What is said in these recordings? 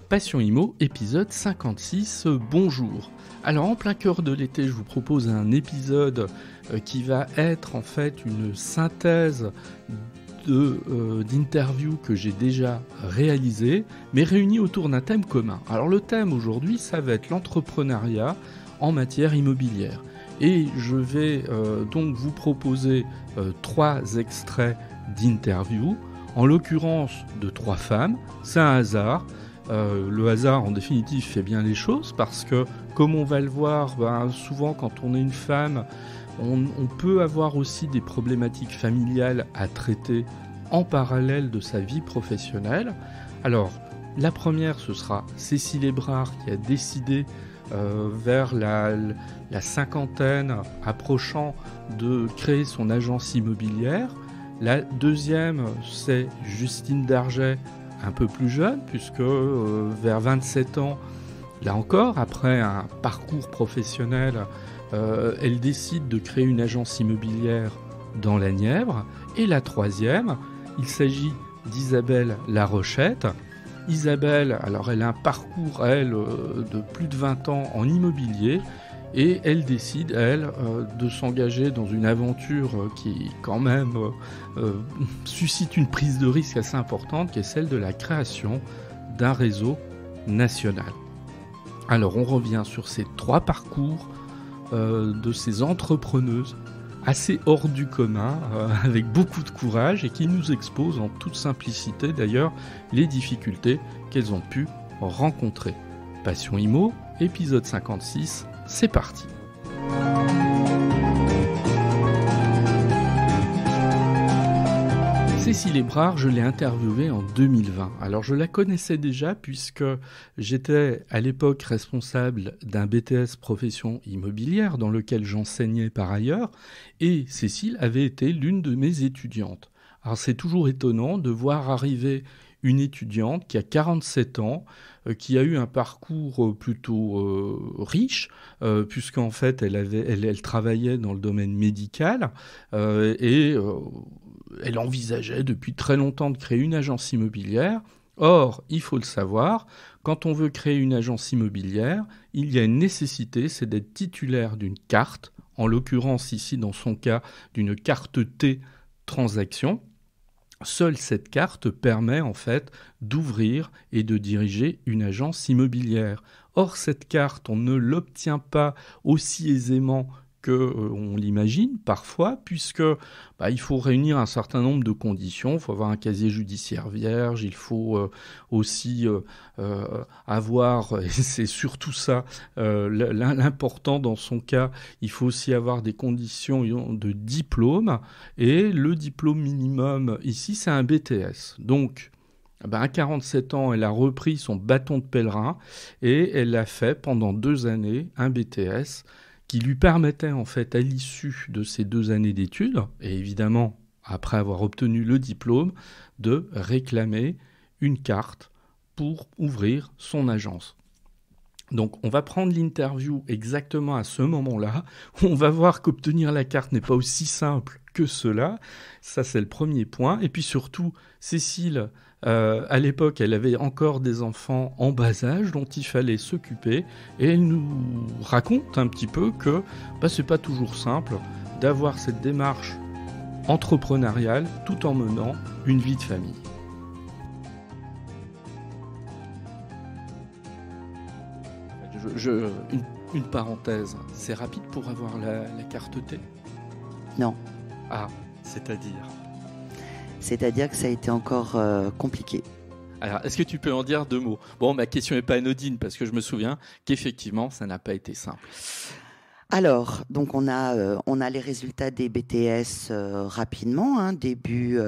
Passion Immo, épisode 56, bonjour. Alors en plein cœur de l'été, je vous propose un épisode qui va être en fait une synthèse d'interviews que j'ai déjà réalisées, mais réunies autour d'un thème commun. Alors le thème aujourd'hui, ça va être l'entrepreneuriat en matière immobilière. Et je vais donc vous proposer 3 extraits d'interviews, en l'occurrence de 3 femmes. C'est un hasard. Le hasard en définitive fait bien les choses parce que comme on va le voir, souvent quand on est une femme, on peut avoir aussi des problématiques familiales à traiter en parallèle de sa vie professionnelle. Alors la première, ce sera Cécile Hébrard qui a décidé vers la cinquantaine approchant de créer son agence immobilière. La deuxième, c'est Justine Darget, un peu plus jeune, puisque vers 27 ans, là encore, après un parcours professionnel, elle décide de créer une agence immobilière dans la Nièvre. Et la troisième, il s'agit d'Isabelle Larochette. Isabelle, alors elle a un parcours, de plus de 20 ans en immobilier, et elle décide, de s'engager dans une aventure qui, quand même, suscite une prise de risque assez importante, qui est celle de la création d'un réseau national. Alors, on revient sur ces 3 parcours de ces entrepreneuses assez hors du commun, avec beaucoup de courage, et qui nous exposent en toute simplicité, d'ailleurs, les difficultés qu'elles ont pu rencontrer. Passion Immo, épisode 56, c'est parti. Cécile Hébrard, je l'ai interviewée en 2020. Alors je la connaissais déjà puisque j'étais à l'époque responsable d'un BTS profession immobilière dans lequel j'enseignais par ailleurs, et Cécile avait été l'une de mes étudiantes. Alors c'est toujours étonnant de voir arriver une étudiante qui a 47 ans, qui a eu un parcours plutôt riche, puisqu'en fait elle travaillait dans le domaine médical, et elle envisageait depuis très longtemps de créer une agence immobilière. Or, il faut le savoir, quand on veut créer une agence immobilière, il y a une nécessité, c'est d'être titulaire d'une carte, en l'occurrence ici dans son cas d'une carte T transaction. Seule cette carte permet en fait d'ouvrir et de diriger une agence immobilière. Or, cette carte, on ne l'obtient pas aussi aisément qu'on l'imagine parfois, puisque il faut réunir un certain nombre de conditions. Il faut avoir un casier judiciaire vierge, il faut aussi avoir, et c'est surtout ça l'important dans son cas, il faut aussi avoir des conditions de diplôme, et le diplôme minimum ici, c'est un BTS. Donc, à 47 ans, elle a repris son bâton de pèlerin et elle a fait pendant 2 années un BTS qui lui permettait en fait à l'issue de ces 2 années d'études, et évidemment après avoir obtenu le diplôme, de réclamer une carte pour ouvrir son agence. Donc on va prendre l'interview exactement à ce moment-là, où on va voir qu'obtenir la carte n'est pas aussi simple que cela. Ça, c'est le premier point. Et puis surtout, Cécile, à l'époque, elle avait encore des enfants en bas âge dont il fallait s'occuper, et elle nous raconte un petit peu que c'est pas toujours simple d'avoir cette démarche entrepreneuriale tout en menant une vie de famille. Une parenthèse, c'est rapide pour avoir la carte T ? Non. Ah, c'est-à-dire ? C'est-à-dire que ça a été encore compliqué. Alors, est-ce que tu peux en dire 2 mots ? Bon, ma question n'est pas anodine parce que je me souviens qu'effectivement, ça n'a pas été simple. Alors, donc on a les résultats des BTS rapidement, début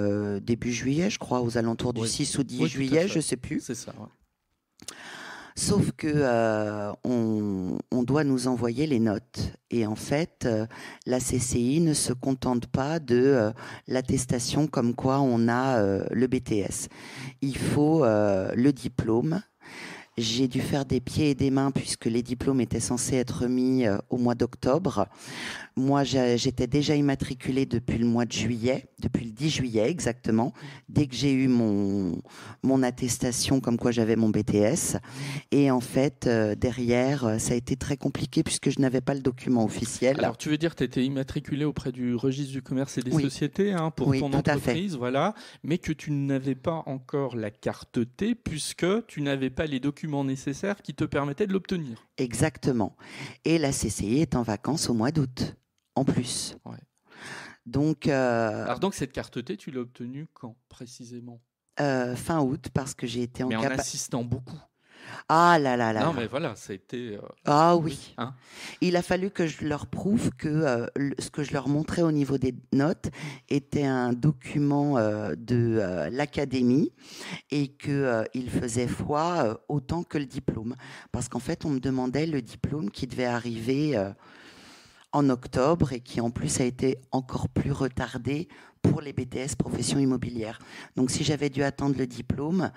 juillet, je crois, aux alentours du 6 ou 10 juillet, je ne sais plus. C'est ça, ouais. Sauf que on doit nous envoyer les notes. Et en fait, la CCI ne se contente pas de l'attestation comme quoi on a le BTS. Il faut le diplôme. J'ai dû faire des pieds et des mains puisque les diplômes étaient censés être remis au mois d'octobre. Moi, j'étais déjà immatriculée depuis le mois de juillet, depuis le 10 juillet exactement, dès que j'ai eu mon attestation comme quoi j'avais mon BTS. Et en fait, derrière, ça a été très compliqué puisque je n'avais pas le document officiel. Alors, tu veux dire que tu étais immatriculée auprès du registre du commerce et des Oui. sociétés pour Oui, ton tout à entreprise, voilà, mais que tu n'avais pas encore la carte T puisque tu n'avais pas les documents nécessaires qui te permettaient de l'obtenir. Exactement. Et la CCI est en vacances au mois d'août, en plus. Ouais. Donc, Alors donc cette carte T, tu l'as obtenue quand précisément? fin août, parce que j'ai été en Mais en insistant beaucoup. Ah là là là. Non, mais voilà, ça a été... Ah oui. Hein. Il a fallu que je leur prouve que ce que je leur montrais au niveau des notes était un document de l'académie et qu'il faisait foi autant que le diplôme. Parce qu'en fait, on me demandait le diplôme qui devait arriver en octobre et qui en plus a été encore plus retardé pour les BTS profession immobilière. Donc si j'avais dû attendre le diplôme,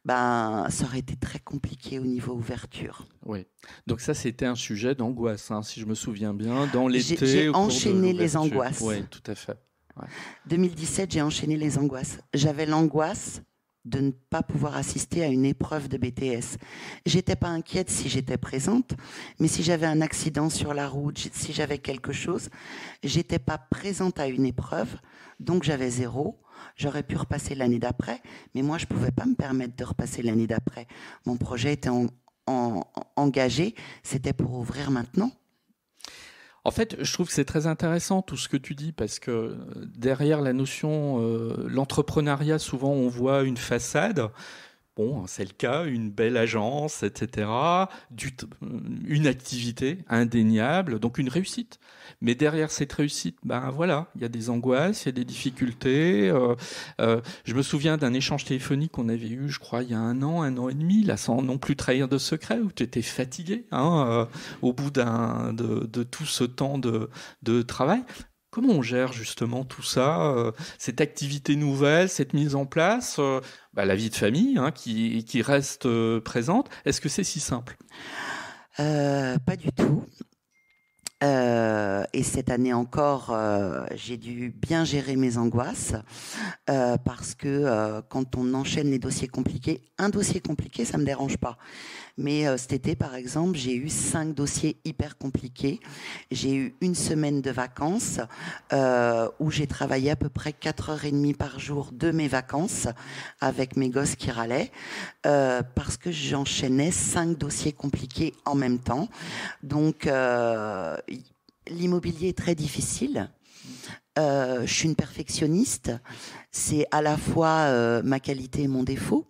ça aurait été très compliqué au niveau ouverture. Oui. Donc ça, c'était un sujet d'angoisse, si je me souviens bien, dans l'été. J'ai enchaîné les angoisses. Oui, tout à fait. Ouais. 2017, j'ai enchaîné les angoisses. J'avais l'angoisse de ne pas pouvoir assister à une épreuve de BTS. J'étais pas inquiète si j'étais présente, mais si j'avais un accident sur la route, si j'avais quelque chose, j'étais pas présente à une épreuve, donc j'avais 0. J'aurais pu repasser l'année d'après, mais moi je pouvais pas me permettre de repasser l'année d'après. Mon projet était engagé, c'était pour ouvrir maintenant. En fait, je trouve que c'est très intéressant tout ce que tu dis parce que derrière la notion, l'entrepreneuriat, souvent on voit une façade. Bon, c'est le cas, une belle agence, etc. Une activité indéniable, donc une réussite. Mais derrière cette réussite, voilà, il y a des angoisses, il y a des difficultés. Je me souviens d'un échange téléphonique qu'on avait eu, je crois, il y a un an et demi, là, sans non plus trahir de secret, où tu étais fatigué au bout de tout ce temps de travail. Comment on gère justement tout ça, cette activité nouvelle, cette mise en place, la vie de famille qui reste présente? Est-ce que c'est si simple? Pas du tout. Et cette année encore, j'ai dû bien gérer mes angoisses parce que quand on enchaîne les dossiers compliqués, un dossier compliqué, ça me dérange pas. Mais cet été, par exemple, j'ai eu 5 dossiers hyper compliqués. J'ai eu une semaine de vacances où j'ai travaillé à peu près 4h30 par jour de mes vacances avec mes gosses qui râlaient parce que j'enchaînais 5 dossiers compliqués en même temps. Donc, l'immobilier est très difficile. Je suis une perfectionniste. C'est à la fois ma qualité et mon défaut.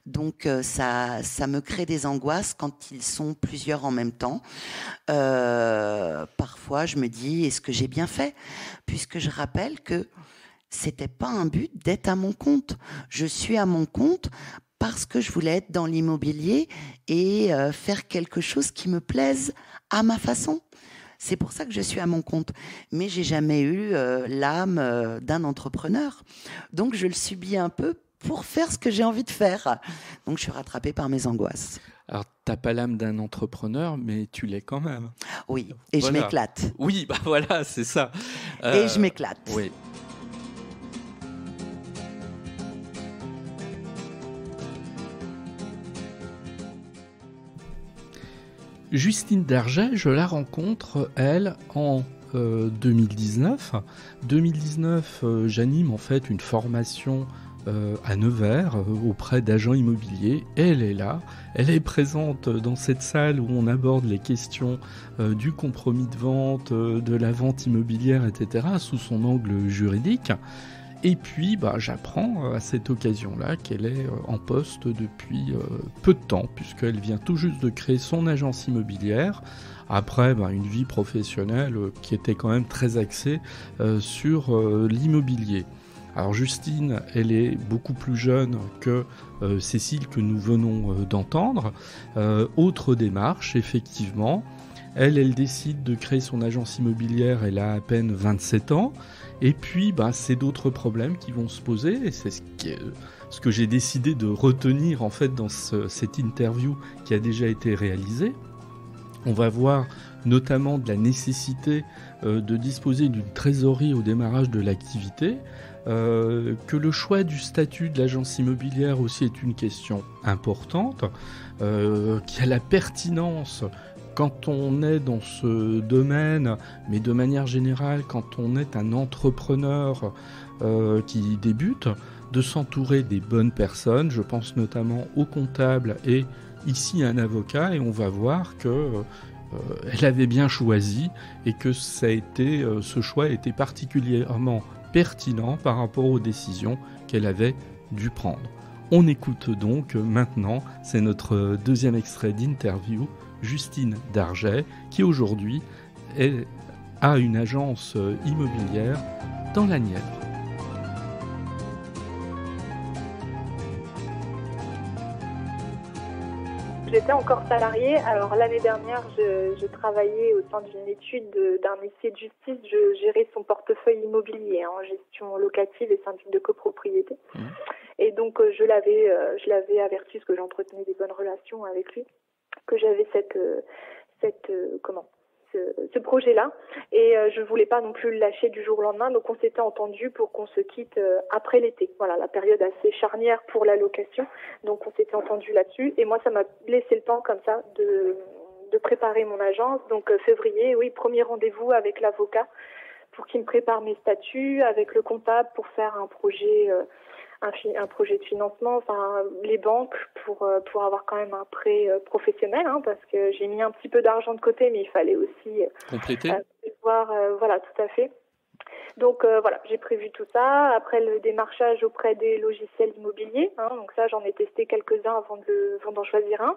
Donc, ça me crée des angoisses quand ils sont plusieurs en même temps. Parfois, je me dis, est-ce que j'ai bien fait? Puisque je rappelle que c'était pas un but d'être à mon compte. Je suis à mon compte parce que je voulais être dans l'immobilier et faire quelque chose qui me plaise à ma façon. C'est pour ça que je suis à mon compte. Mais j'ai jamais eu l'âme d'un entrepreneur. Donc, je le subis un peu pour faire ce que j'ai envie de faire. Donc, je suis rattrapée par mes angoisses. Alors, t'as pas l'âme d'un entrepreneur, mais tu l'es quand même. Oui, et voilà. Je m'éclate. Oui, voilà, c'est ça. Et je m'éclate. Oui. Justine Darget, je la rencontre, elle, en 2019. 2019, j'anime en fait une formation à Nevers auprès d'agents immobiliers. Et elle est là, elle est présente dans cette salle où on aborde les questions du compromis de vente, de la vente immobilière, etc. sous son angle juridique. Et puis, j'apprends à cette occasion-là qu'elle est en poste depuis peu de temps, puisqu'elle vient tout juste de créer son agence immobilière, après une vie professionnelle qui était quand même très axée sur l'immobilier. Alors Justine, elle est beaucoup plus jeune que Cécile que nous venons d'entendre. Autre démarche, effectivement. Elle décide de créer son agence immobilière, elle a à peine 27 ans. Et puis, c'est d'autres problèmes qui vont se poser. Et c'est ce que j'ai décidé de retenir en fait dans cette interview qui a déjà été réalisée. On va voir notamment de la nécessité de disposer d'une trésorerie au démarrage de l'activité, que le choix du statut de l'agence immobilière aussi est une question importante, qu'il y a la pertinence quand on est dans ce domaine, mais de manière générale, quand on est un entrepreneur qui débute, de s'entourer des bonnes personnes. Je pense notamment au comptable et ici un avocat, et on va voir que elle avait bien choisi et que ce choix a été particulièrement pertinent par rapport aux décisions qu'elle avait dû prendre. On écoute donc maintenant, c'est notre deuxième extrait d'interview, Justine Darget, qui aujourd'hui a une agence immobilière dans la Nièvre. J'étais encore salariée. Alors l'année dernière, je travaillais au sein d'une étude d'un huissier de justice. Je gérais son portefeuille immobilier en gestion locative et syndic de copropriété. Et donc je l'avais averti, parce que j'entretenais des bonnes relations avec lui, que j'avais ce projet-là, et je voulais pas non plus le lâcher du jour au lendemain, donc on s'était entendu pour qu'on se quitte après l'été. Voilà, la période assez charnière pour la location, donc on s'était entendu là-dessus, et moi ça m'a laissé le temps comme ça de préparer mon agence. Donc février, oui, premier rendez-vous avec l'avocat pour qu'il me prépare mes statuts, avec le comptable pour faire un projet de financement, enfin les banques pour avoir quand même un prêt professionnel, parce que j'ai mis un petit peu d'argent de côté, mais il fallait aussi compléter. Voilà, tout à fait. Donc voilà, j'ai prévu tout ça. Après le démarchage auprès des logiciels immobiliers, donc ça j'en ai testé quelques-uns avant d'en choisir un.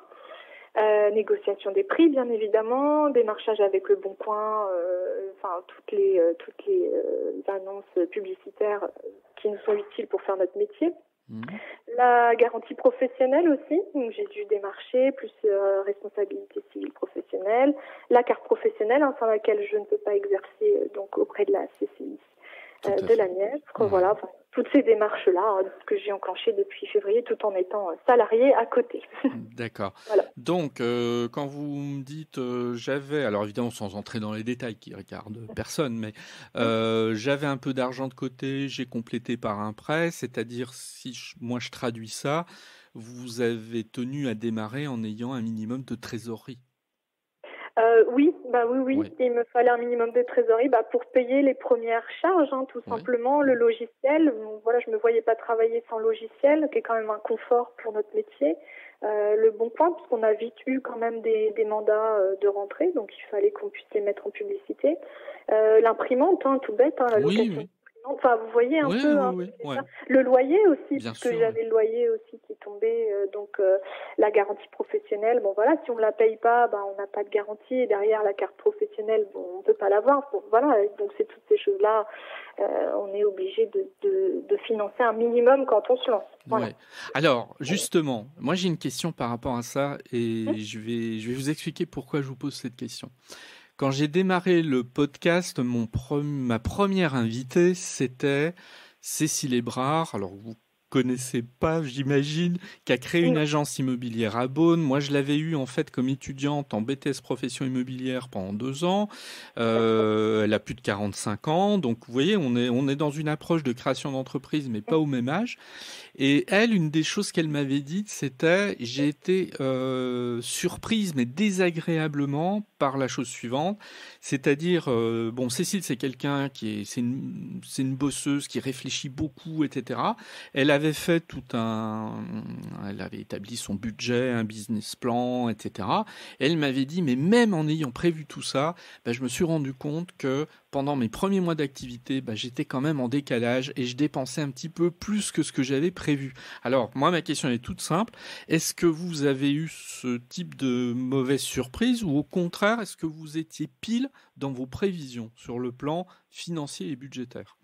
Négociation des prix, bien évidemment, démarchage avec le Bon Coin, toutes les annonces publicitaires qui nous sont utiles pour faire notre métier. La garantie professionnelle aussi, donc j'ai dû démarcher, plus responsabilité civile professionnelle, la carte professionnelle, sans laquelle je ne peux pas exercer donc auprès de la CCI de la Nièvre. Voilà, toutes ces démarches-là que j'ai enclenchées depuis février, tout en étant salariée à côté. D'accord. Voilà. Donc, quand vous me dites j'avais, alors évidemment sans entrer dans les détails qui regardent personne, mais j'avais un peu d'argent de côté, j'ai complété par un prêt, c'est-à-dire moi je traduis ça, vous avez tenu à démarrer en ayant un minimum de trésorerie. Oui. Il me fallait un minimum de trésorerie pour payer les premières charges, tout simplement. Le logiciel, voilà, je me voyais pas travailler sans logiciel, qui est quand même un confort pour notre métier. Le Bon Coin, parce qu'on a vite eu quand même des mandats de rentrée, donc il fallait qu'on puisse les mettre en publicité. L'imprimante, tout bête, la location. Oui. Enfin, vous voyez un peu. Le loyer aussi, bien parce sûr, que j'avais le loyer aussi qui tombait. Donc, la garantie professionnelle, voilà, si on la paye pas, on n'a pas de garantie. Et derrière, la carte professionnelle, on peut pas l'avoir. Voilà, donc c'est toutes ces choses-là. On est obligé de financer un minimum quand on se lance. Voilà. Ouais. Alors, justement, moi j'ai une question par rapport à ça, et je vais vous expliquer pourquoi je vous pose cette question. Quand j'ai démarré le podcast, ma première invitée, c'était Cécile Hébrard. Alors, vous connaissez pas, j'imagine, qui a créé une agence immobilière à Beaune. Moi, je l'avais eue en fait comme étudiante en BTS profession immobilière pendant 2 ans. Elle a plus de 45 ans. Donc, vous voyez, on est dans une approche de création d'entreprise, mais pas au même âge. Et elle, une des choses qu'elle m'avait dites, c'était, j'ai été surprise, mais désagréablement, par la chose suivante. C'est-à-dire, Cécile, c'est quelqu'un c'est une bosseuse qui réfléchit beaucoup, etc. Elle avait fait elle avait établi son budget, un business plan, etc. Et elle m'avait dit, mais même en ayant prévu tout ça, je me suis rendu compte que pendant mes premiers mois d'activité, j'étais quand même en décalage et je dépensais un petit peu plus que ce que j'avais prévu. Alors, moi, ma question est toute simple. Est-ce que vous avez eu ce type de mauvaise surprise, ou au contraire, est-ce que vous étiez pile dans vos prévisions sur le plan financier et budgétaire ?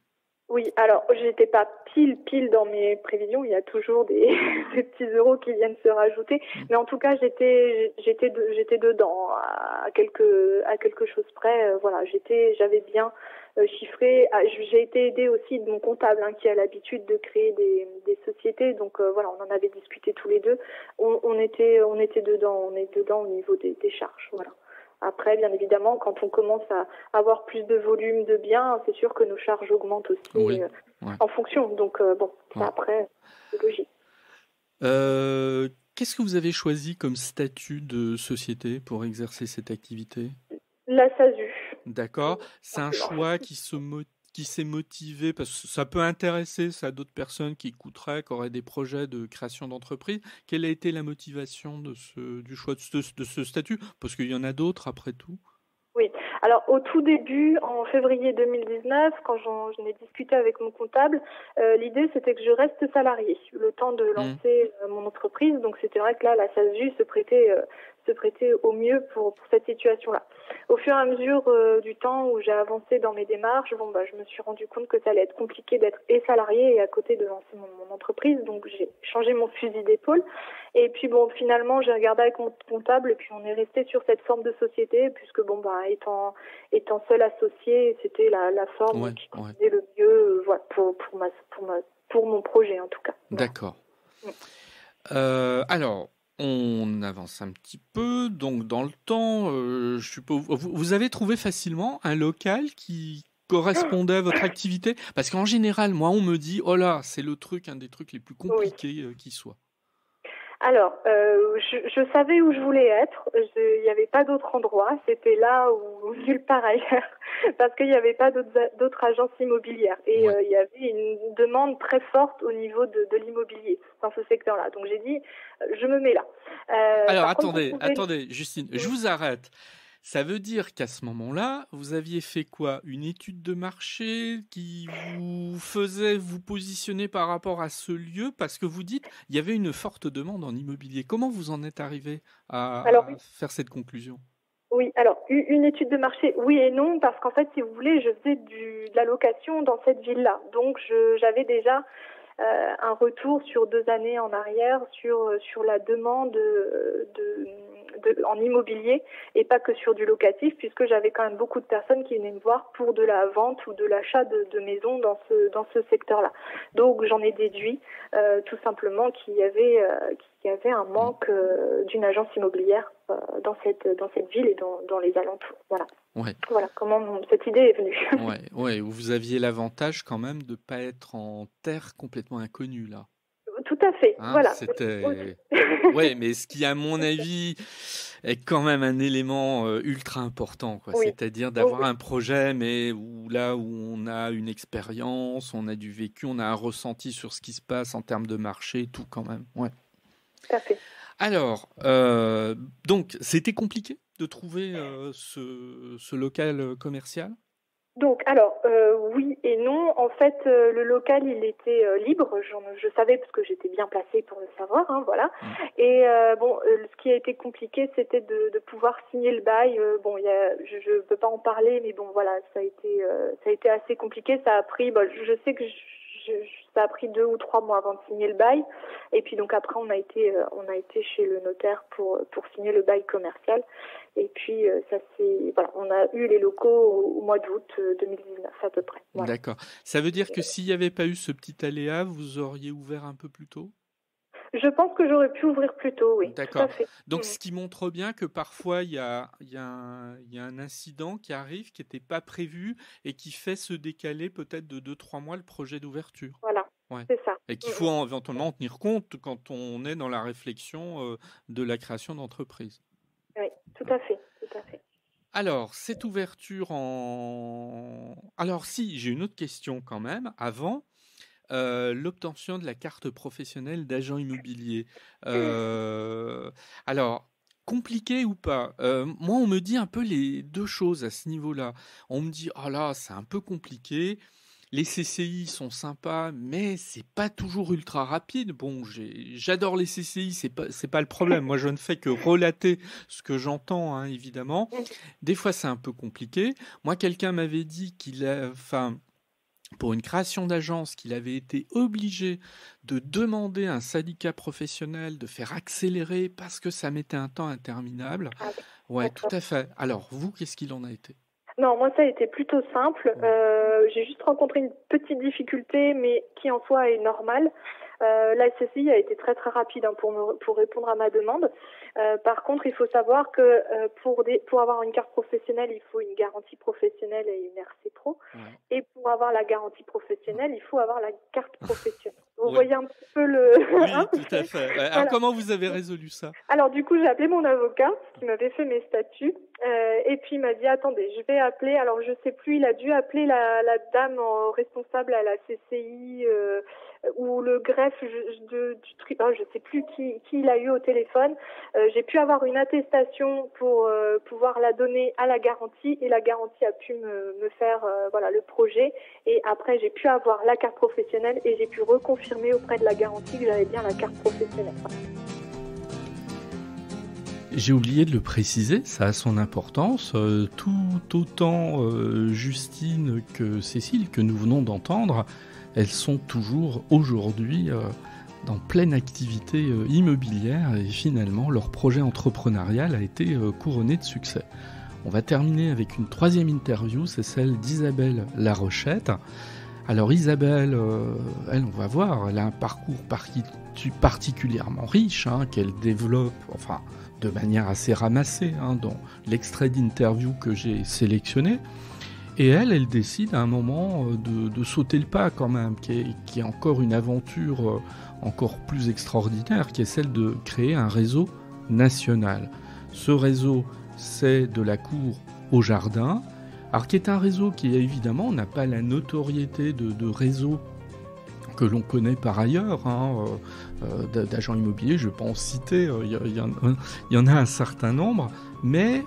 Oui, alors j'étais pas pile dans mes prévisions. Il y a toujours des petits euros qui viennent se rajouter, mais en tout cas j'étais dedans à quelque chose près. Voilà, j'avais bien chiffré. J'ai été aidée aussi de mon comptable qui a l'habitude de créer des sociétés. Donc voilà, on en avait discuté tous les deux. On était dedans, on est dedans au niveau des charges. Voilà. Après, bien évidemment, quand on commence à avoir plus de volume de biens, c'est sûr que nos charges augmentent aussi Oui. Ouais. en fonction. Donc, bon, ça, Ouais. après, c'est logique. Qu'est-ce que vous avez choisi comme statut de société pour exercer cette activité? La SASU. D'accord. C'est un choix qui s'est motivé parce que ça peut intéresser ça d'autres personnes qui écouteraient, qui auraient des projets de création d'entreprise. Quelle a été la motivation du choix de ce statut? Parce qu'il y en a d'autres après tout. Oui. Alors, au tout début, en février 2019, quand j'en ai discuté avec mon comptable, l'idée, c'était que je reste salariée le temps de lancer mon entreprise. Donc, c'était vrai que là, la SASU se prêtait au mieux pour cette situation-là. Au fur et à mesure du temps où j'ai avancé dans mes démarches, je me suis rendu compte que ça allait être compliqué d'être salariée et à côté de lancer mon entreprise. Donc, j'ai changé mon fusil d'épaule. Et puis, finalement, j'ai regardé avec mon comptable et puis on est resté sur cette forme de société puisque, étant seule associée, c'était la forme qui convenait le mieux pour mon projet, en tout cas. D'accord. Alors, on avance un petit peu, donc dans le temps, je suppose, vous avez trouvé facilement un local qui correspondait à votre activité? Parce qu'en général, moi, on me dit, oh là, c'est un des trucs les plus compliqués qui soit. Alors, je savais où je voulais être. Il n'y avait pas d'autre endroit. C'était là ou nulle part ailleurs, parce qu'il n'y avait pas d'autres agences immobilières. Et il y avait une demande très forte au niveau de l'immobilier dans ce secteur-là. Donc j'ai dit, je me mets là. Alors attendez, Justine, je vous arrête. Ça veut dire qu'à ce moment-là, vous aviez fait quoi? Une étude de marché qui vous faisait vous positionner par rapport à ce lieu? Parce que vous dites, il y avait une forte demande en immobilier. Comment vous en êtes arrivé à faire cette conclusion? Oui, alors une étude de marché, oui et non, parce qu'en fait, si vous voulez, je faisais de la location dans cette ville-là. Donc, j'avais déjà un retour sur 2 années en arrière sur la demande en immobilier et pas que sur du locatif, puisque j'avais quand même beaucoup de personnes qui venaient me voir pour de la vente ou de l'achat de maisons dans ce secteur-là. Donc j'en ai déduit tout simplement qu'il y avait un manque d'une agence immobilière dans cette ville et dans les alentours. Voilà. Ouais. Voilà comment cette idée est venue. Ouais, vous aviez l'avantage quand même de pas être en terre complètement inconnue là. Tout à fait, voilà. Ouais, mais ce qui, à mon avis, est quand même un élément ultra important, quoi. C'est-à-dire d'avoir un projet, mais où on a une expérience, on a du vécu, on a un ressenti sur ce qui se passe en termes de marché, tout quand même. Ouais. Tout à fait. Alors, donc, c'était compliqué de trouver ce local commercial? Donc, alors, oui et non. En fait, le local, il était libre. Je savais parce que j'étais bien placée pour le savoir, voilà. Et ce qui a été compliqué, c'était de pouvoir signer le bail. Je peux pas en parler, mais voilà, ça a été assez compliqué. Ça a pris, je sais que ça a pris 2 ou 3 mois avant de signer le bail. Et puis donc après, on a été chez le notaire pour signer le bail commercial. Et puis on a eu les locaux au mois d'août 2019 à peu près. Voilà. D'accord. Ça veut dire que s'il n'y avait pas eu ce petit aléa, vous auriez ouvert un peu plus tôt? Je pense que j'aurais pu ouvrir plus tôt, oui. D'accord. Tout à fait. Donc, ce qui montre bien que parfois, il y a un incident qui arrive, qui n'était pas prévu et qui fait se décaler peut-être de 2-3 mois le projet d'ouverture. Voilà, c'est ça. Et qu'il faut éventuellement en tenir compte quand on est dans la réflexion de la création d'entreprise. Oui, tout à fait. Alors, cette ouverture Alors, si, j'ai une autre question quand même, avant. L'obtention de la carte professionnelle d'agent immobilier. Alors, compliqué ou pas? Moi, on me dit un peu les deux choses à ce niveau-là. On me dit, oh là, c'est un peu compliqué. Les CCI sont sympas, mais c'est pas toujours ultra rapide. Bon, j'adore les CCI, c'est pas le problème. Moi, je ne fais que relater ce que j'entends, évidemment. Des fois, c'est un peu compliqué. Moi, quelqu'un m'avait dit pour une création d'agence, qu'il avait été obligé de demander à un syndicat professionnel de faire accélérer parce que ça mettait un temps interminable. Ouais, tout à fait. Alors, vous, qu'est-ce qu'il en a été? Non, moi, ça a été plutôt simple. J'ai juste rencontré une petite difficulté, mais qui en soi est normale. La CCI a été très très rapide pour répondre à ma demande. Par contre, il faut savoir que pour avoir une carte professionnelle, il faut une garantie professionnelle et une RC Pro. Ouais. Et pour avoir la garantie professionnelle, il faut avoir la carte professionnelle. Vous voyez un petit peu le... Oui, tout à fait. Alors, voilà. Comment vous avez résolu ça? Alors, du coup, j'ai appelé mon avocat qui m'avait fait mes statuts. Et puis, il m'a dit, attendez, je vais appeler... Alors, je sais plus, il a dû appeler la dame responsable à la CCI ou le greffe je sais plus qui il a eu au téléphone. J'ai pu avoir une attestation pour pouvoir la donner à la garantie et la garantie a pu me faire le projet. Et après, j'ai pu avoir la carte professionnelle et j'ai pu reconfirmer auprès de la garantie que j'avais bien la carte professionnelle. J'ai oublié de le préciser, ça a son importance. Tout autant Justine que Cécile, que nous venons d'entendre, elles sont toujours aujourd'hui dans pleine activité immobilière et finalement leur projet entrepreneurial a été couronné de succès. On va terminer avec une troisième interview, c'est celle d'Isabelle Larochette. Alors Isabelle, elle, on va voir, elle a un parcours particulièrement riche, qu'elle développe, de manière assez ramassée, dans l'extrait d'interview que j'ai sélectionné. Et elle décide à un moment de sauter le pas quand même, qui est encore une aventure encore plus extraordinaire, qui est celle de créer un réseau national. Ce réseau, c'est de la cour au jardin, alors qui est un réseau qui évidemment n'a pas la notoriété de réseau que l'on connaît par ailleurs, d'agents immobiliers, je ne vais pas en citer, il y en a un certain nombre, mais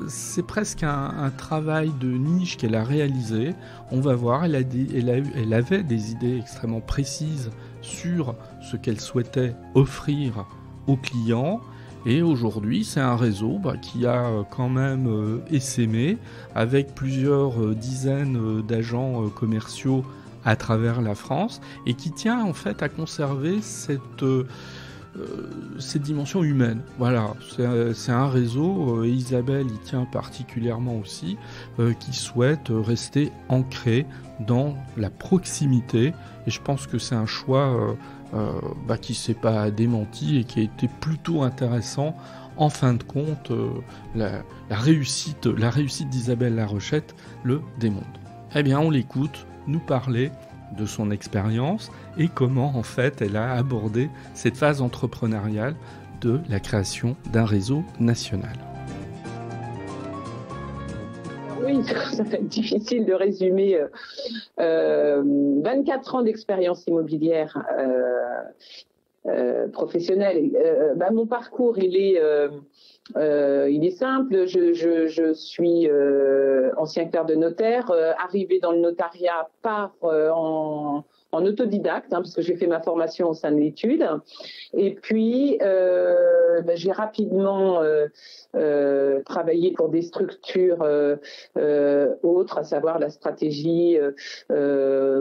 c'est presque un travail de niche qu'elle a réalisé. On va voir, elle avait des idées extrêmement précises sur ce qu'elle souhaitait offrir aux clients, et aujourd'hui c'est un réseau qui a quand même essaimé avec plusieurs dizaines d'agents commerciaux à travers la France, et qui tient en fait à conserver cette dimension humaine. Voilà, c'est un réseau, et Isabelle y tient particulièrement aussi, qui souhaite rester ancré dans la proximité, et je pense que c'est un choix qui ne s'est pas démenti et qui a été plutôt intéressant. En fin de compte, la réussite d'Isabelle Larochette le démontre. Eh bien, on l'écoute nous parler de son expérience et comment en fait elle a abordé cette phase entrepreneuriale de la création d'un réseau national. Oui, ça va être difficile de résumer 24 ans d'expérience immobilière professionnelle. Mon parcours, il est simple. Je suis ancien clerc de notaire, arrivé dans le notariat en autodidacte, parce que j'ai fait ma formation au sein de l'étude. Et puis, j'ai rapidement travaillé pour des structures autres, à savoir la stratégie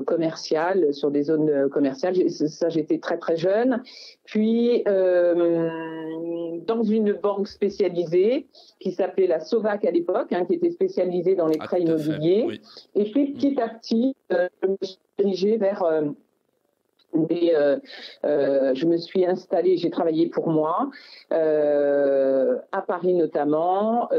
commerciale sur des zones commerciales. Ça, j'étais très très jeune. Puis, dans une banque spécialisée qui s'appelait la Sovac à l'époque, qui était spécialisée dans les prêts immobiliers. Oui. Et puis, petit à petit, je me suis dirigée vers... je me suis installée, j'ai travaillé pour moi, à Paris notamment,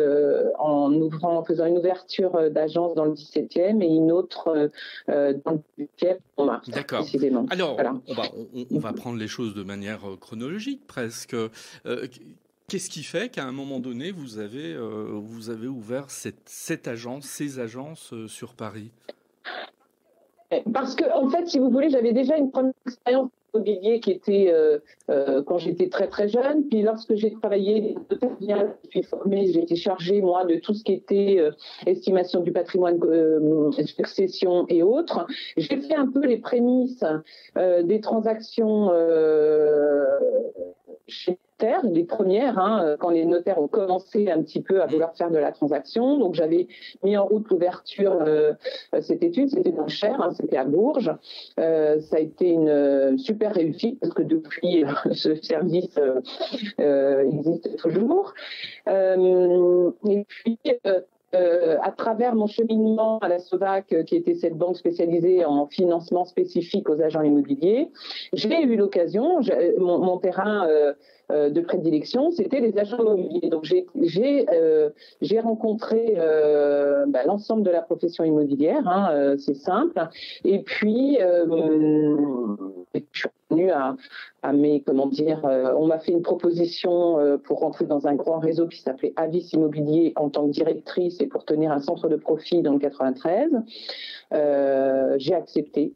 en faisant une ouverture d'agence dans le 17e et une autre dans le 8e en mars. D'accord. Précisément. Alors, voilà. on va prendre les choses de manière chronologique presque. Qu'est-ce qui fait qu'à un moment donné, vous avez ouvert ces agences sur Paris ? Parce que, en fait, si vous voulez, j'avais déjà une première expérience immobilier qui était quand j'étais très très jeune. Puis lorsque j'ai travaillé, je suis formée, j'ai été chargée moi de tout ce qui était estimation du patrimoine, succession et autres. J'ai fait un peu les prémices des transactions chez les premières, quand les notaires ont commencé un petit peu à vouloir faire de la transaction. Donc, j'avais mis en route l'ouverture cette étude. C'était dans le Cher, c'était à Bourges. Ça a été une super réussite parce que depuis, ce service existe toujours. Et puis, à travers mon cheminement à la SOVAC, qui était cette banque spécialisée en financement spécifique aux agents immobiliers, j'ai eu l'occasion, mon terrain de prédilection, c'était les agents immobiliers. Donc j'ai rencontré l'ensemble de la profession immobilière, c'est simple. Et puis je suis venue à mes, on m'a fait une proposition pour rentrer dans un grand réseau qui s'appelait Avis Immobilier en tant que directrice et pour tenir un centre de profit dans le 93. J'ai accepté.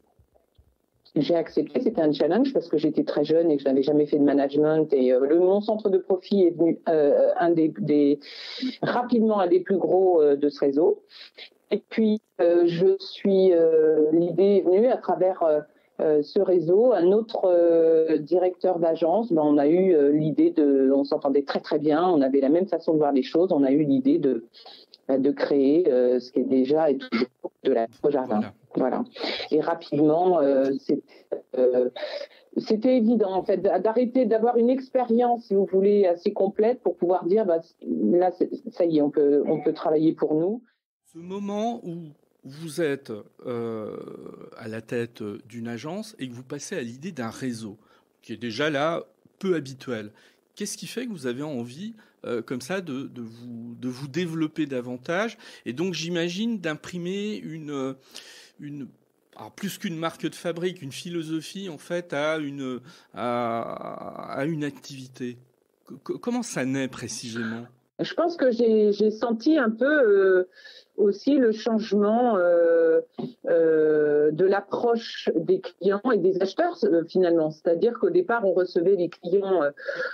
C'était un challenge parce que j'étais très jeune et que je n'avais jamais fait de management. Et mon centre de profit est venu rapidement un des plus gros de ce réseau. Et puis, l'idée est venue à travers ce réseau. Un autre directeur d'agence, on a eu l'idée on s'entendait très très bien, on avait la même façon de voir les choses. On a eu l'idée de créer ce qui est déjà et toujours de la jardin. Voilà. Et rapidement, c'était évident en fait d'arrêter d'avoir une expérience, si vous voulez, assez complète pour pouvoir dire là, ça y est, on peut travailler pour nous. Ce moment où vous êtes à la tête d'une agence et que vous passez à l'idée d'un réseau qui est déjà là peu habituel. Qu'est-ce qui fait que vous avez envie, comme ça, de vous développer davantage et donc, j'imagine, d'imprimer alors plus qu'une marque de fabrique, une philosophie en fait à une activité. Comment ça naît précisément ? Je pense que j'ai senti un peu aussi le changement de l'approche des clients et des acheteurs finalement. C'est-à-dire qu'au départ, on recevait les clients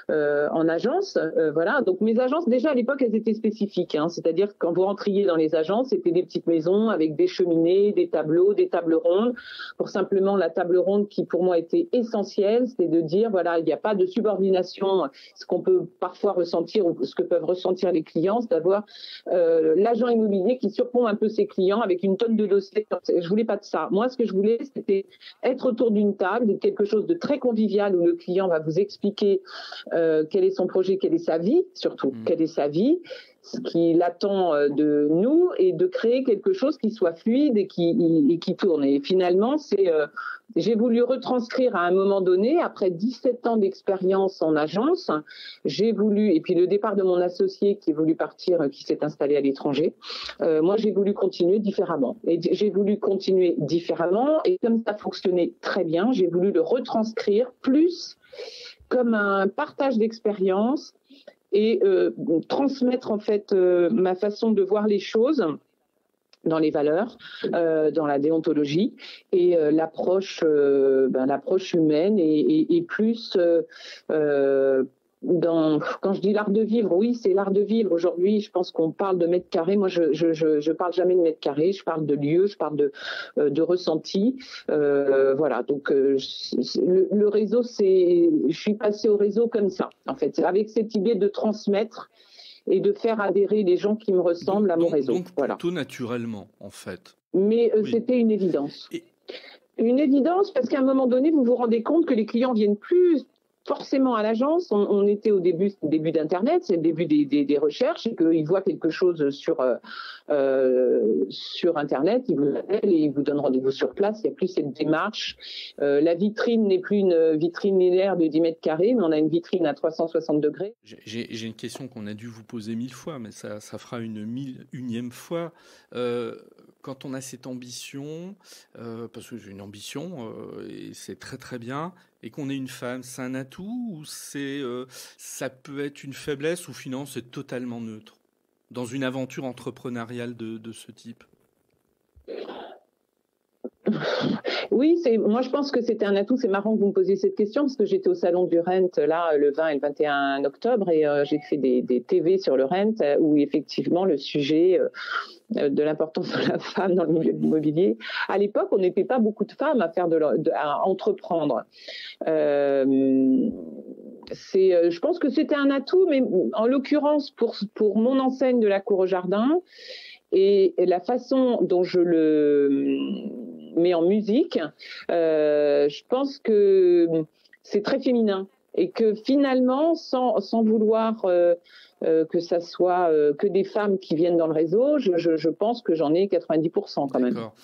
en agence. Voilà. Donc mes agences, déjà à l'époque, elles étaient spécifiques. C'est-à-dire que quand vous rentriez dans les agences, c'était des petites maisons avec des cheminées, des tableaux, des tables rondes. Pour simplement la table ronde qui pour moi était essentielle, c'était de dire voilà, il n'y a pas de subordination. Ce qu'on peut parfois ressentir ou ce que peuvent ressentir les clients, c'est d'avoir l'agent immobilier qui surplombe un peu ses clients avec une tonne de dossiers. Je voulais pas de ça. Moi, ce que je voulais, c'était être autour d'une table, quelque chose de très convivial où le client va vous expliquer quel est son projet, quelle est sa vie, surtout, quelle est sa vie, ce qu'il attend de nous et de créer quelque chose qui soit fluide et qui tourne. Et finalement, j'ai voulu retranscrire à un moment donné, après 17 ans d'expérience en agence, et puis le départ de mon associé qui est voulu partir, qui s'est installé à l'étranger, moi j'ai voulu continuer différemment. Et comme ça fonctionnait très bien, j'ai voulu le retranscrire plus comme un partage d'expérience et transmettre en fait ma façon de voir les choses dans les valeurs, dans la déontologie et l'approche humaine et plus quand je dis l'art de vivre, oui, c'est l'art de vivre. Aujourd'hui, je pense qu'on parle de mètres carrés. Moi, je parle jamais de mètres carrés. Je parle de lieux, je parle de ressenti. Voilà. Donc, le réseau, je suis passée au réseau comme ça, en fait, avec cette idée de transmettre et de faire adhérer les gens qui me ressemblent à mon réseau. Donc plutôt naturellement, en fait. Mais oui. C'était une évidence. Une évidence parce qu'à un moment donné, vous vous rendez compte que les clients viennent plus forcément à l'agence. On était au début d'Internet, c'est le début des recherches, et qu'ils voient quelque chose sur Internet, ils vous appellent et ils vous donnent rendez-vous sur place. Il n'y a plus cette démarche. La vitrine n'est plus une vitrine linéaire de 10 mètres carrés, mais on a une vitrine à 360 degrés. J'ai une question qu'on a dû vous poser 1000 fois, mais ça fera une 1001e fois. Quand on a cette ambition, parce que j'ai une ambition, et c'est très très bien, et qu'on est une femme, c'est un atout ou ça peut être une faiblesse ou finalement c'est totalement neutre dans une aventure entrepreneuriale de ce type? Oui, moi je pense que c'était un atout. C'est marrant que vous me posiez cette question parce que j'étais au salon du Rent là le 20 et le 21 octobre et j'ai fait des TV sur le Rent où effectivement le sujet de l'importance de la femme dans le milieu de l'immobilier. À l'époque, on n'était pas beaucoup de femmes à entreprendre. Je pense que c'était un atout, mais en l'occurrence pour mon enseigne de la Cour au Jardin et la façon dont je le mets en musique, je pense que c'est très féminin. et que finalement, sans vouloir que ça soit que des femmes qui viennent dans le réseau, je pense que j'en ai 90% quand même. D'accord.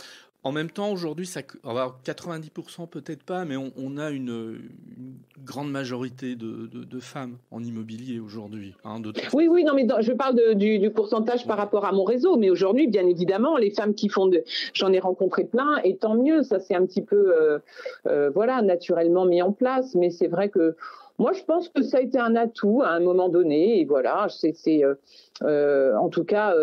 En même temps, aujourd'hui, 90% peut-être pas, mais on a une grande majorité de femmes en immobilier aujourd'hui. Oui, non, mais je parle du pourcentage par rapport à mon réseau, mais aujourd'hui, bien évidemment, les femmes qui font j'en ai rencontré plein, et tant mieux, ça c'est un petit peu, naturellement mis en place, mais c'est vrai que moi, je pense que ça a été un atout à un moment donné, et voilà, en tout cas,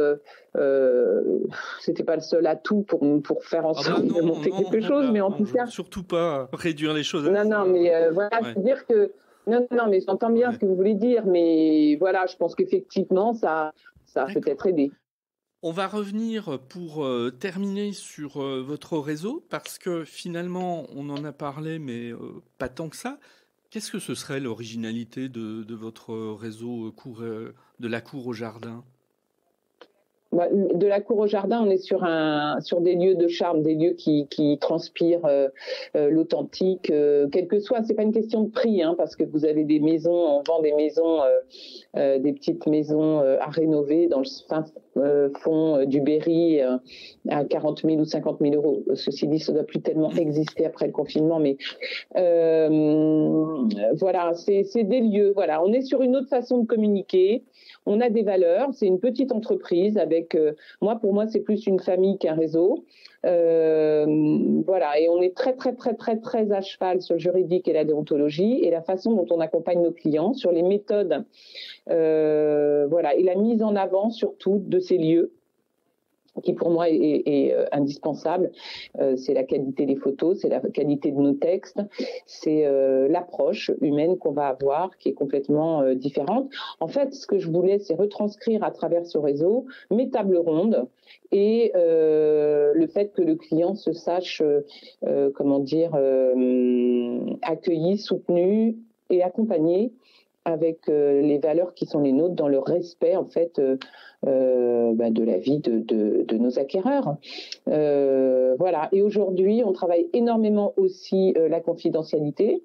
c'était pas le seul atout pour faire en sorte de monter quelque chose, mais en tout cas, surtout pas réduire les choses. Non, mais voilà, c'est dire que non, mais j'entends bien ce que vous voulez dire, mais voilà, je pense qu'effectivement, ça a peut-être aidé. On va revenir pour terminer sur votre réseau, parce que finalement, on en a parlé, mais pas tant que ça. Qu'est-ce que ce serait l'originalité de votre réseau de la cour au jardin ? De la cour au jardin, on est sur des lieux de charme, des lieux qui transpirent l'authentique, quel que soit. C'est pas une question de prix, parce que vous avez des maisons, on vend des maisons, des petites maisons à rénover dans le fin fond du Berry à 40 000 ou 50 000 euros. Ceci dit, ça ne doit plus tellement exister après le confinement, mais voilà, c'est des lieux. Voilà, on est sur une autre façon de communiquer. On a des valeurs. C'est une petite entreprise avec, pour moi, c'est plus une famille qu'un réseau. Voilà, et on est très, très, très, très, très à cheval sur le juridique et la déontologie et la façon dont on accompagne nos clients, sur les méthodes, voilà, et la mise en avant surtout de ces lieux qui pour moi est indispensable. C'est la qualité des photos, c'est la qualité de nos textes, c'est l'approche humaine qu'on va avoir qui est complètement différente. En fait, ce que je voulais, c'est retranscrire à travers ce réseau mes tables rondes et le fait que le client se sache, accueilli, soutenu et accompagné avec les valeurs qui sont les nôtres dans le respect en fait de la vie de nos acquéreurs. Voilà. Et aujourd'hui, on travaille énormément aussi la confidentialité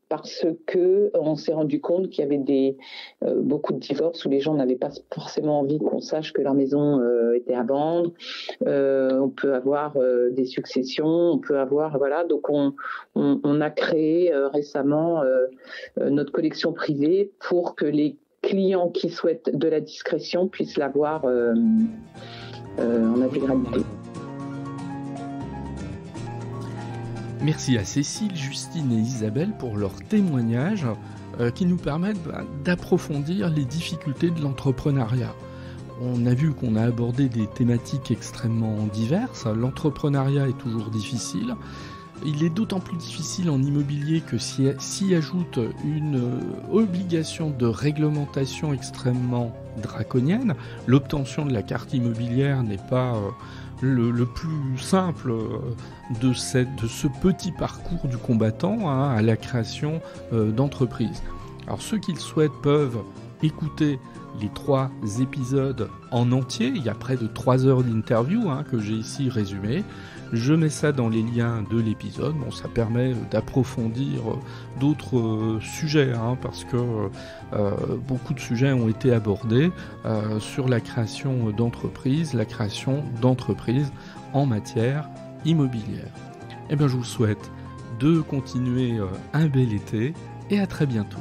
parce que on s'est rendu compte qu'il y avait beaucoup de divorces où les gens n'avaient pas forcément envie qu'on sache que leur maison était à vendre. On peut avoir des successions, on peut avoir donc on a créé récemment notre collection privée pour que les clients qui souhaitent de la discrétion puissent l'avoir en intégralité. Merci à Cécile, Justine et Isabelle pour leurs témoignages qui nous permettent d'approfondir les difficultés de l'entrepreneuriat. On a vu qu'on a abordé des thématiques extrêmement diverses. L'entrepreneuriat est toujours difficile. Il est d'autant plus difficile en immobilier que s'y ajoute une obligation de réglementation extrêmement draconienne. L'obtention de la carte immobilière n'est pas le plus simple de ce petit parcours du combattant à la création d'entreprises. Alors ceux qui le souhaitent peuvent écouter les 3 épisodes en entier. Il y a près de 3 heures d'interview que j'ai ici résumé. Je mets ça dans les liens de l'épisode. Bon, ça permet d'approfondir d'autres sujets, parce que beaucoup de sujets ont été abordés sur la création d'entreprises en matière immobilière. Eh bien, je vous souhaite de continuer un bel été et à très bientôt.